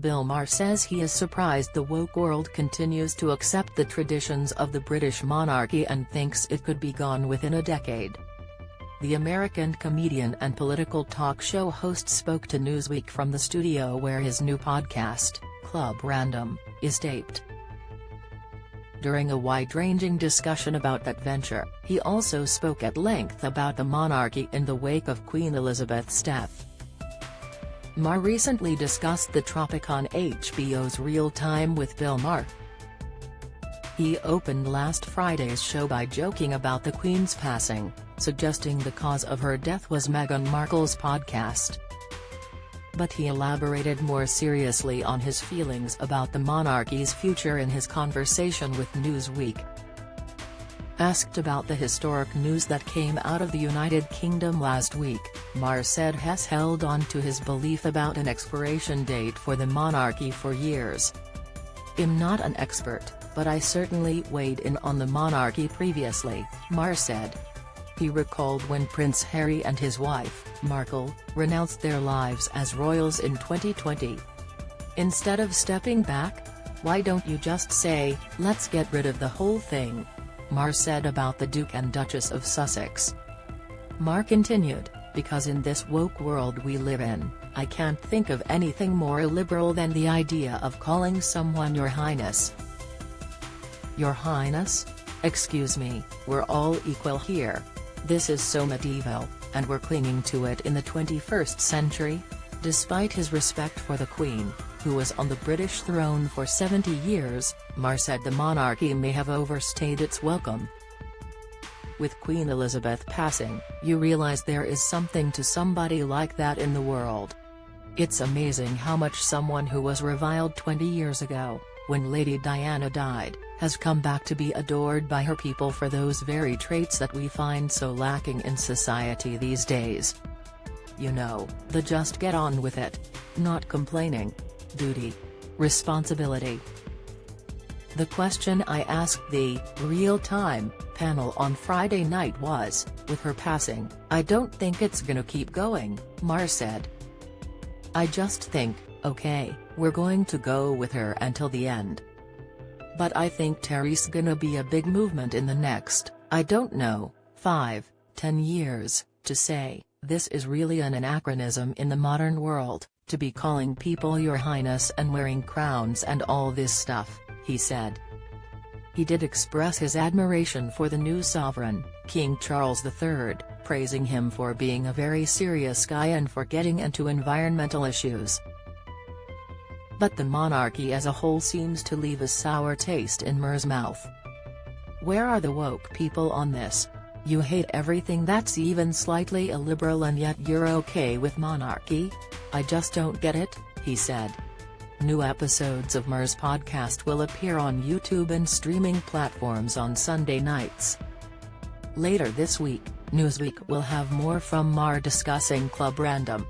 Bill Maher says he is surprised the woke world continues to accept the traditions of the British monarchy and thinks it could be gone within a decade. The American comedian and political talk show host spoke to Newsweek from the studio where his new podcast, Club Random, is taped. During a wide-ranging discussion about that venture, he also spoke at length about the monarchy in the wake of Queen Elizabeth's death. Maher recently discussed the topic on HBO's Real Time with Bill Maher. He opened last Friday's show by joking about the Queen's passing, suggesting the cause of her death was Meghan Markle's podcast. But he elaborated more seriously on his feelings about the monarchy's future in his conversation with Newsweek. Asked about the historic news that came out of the United Kingdom last week, Maher said he's held on to his belief about an expiration date for the monarchy for years. "I'm not an expert, but I certainly weighed in on the monarchy previously," Maher said. He recalled when Prince Harry and his wife, Markle, renounced their lives as royals in 2020. "Instead of stepping back? Why don't you just say, let's get rid of the whole thing?" Maher said about the Duke and Duchess of Sussex. Maher continued, "Because in this woke world we live in, I can't think of anything more illiberal than the idea of calling someone Your Highness." "Your Highness? Excuse me, we're all equal here. This is so medieval, and we're clinging to it in the 21st century?" Despite his respect for the Queen, who was on the British throne for 70 years, Maher said the monarchy may have overstayed its welcome. "With Queen Elizabeth passing, you realize there is something to somebody like that in the world. It's amazing how much someone who was reviled 20 years ago, when Lady Diana died, has come back to be adored by her people for those very traits that we find so lacking in society these days. You know, the just get on with it. Not complaining. Duty. Responsibility." The question I asked the Real Time panel on Friday night was, "With her passing, I don't think it's gonna keep going," Maher said. "I just think, okay, we're going to go with her until the end. But I think there's gonna be a big movement in the next, I don't know, 5-10 years, to say, this is really an anachronism in the modern world, to be calling people Your Highness and wearing crowns and all this stuff," he said. He did express his admiration for the new sovereign, King Charles III, praising him for being a very serious guy and for getting into environmental issues. But the monarchy as a whole seems to leave a sour taste in Maher's mouth. "Where are the woke people on this? You hate everything that's even slightly illiberal and yet you're okay with monarchy? I just don't get it," he said. New episodes of Maher's podcast will appear on YouTube and streaming platforms on Sunday nights. Later this week, Newsweek will have more from Maher discussing Club Random.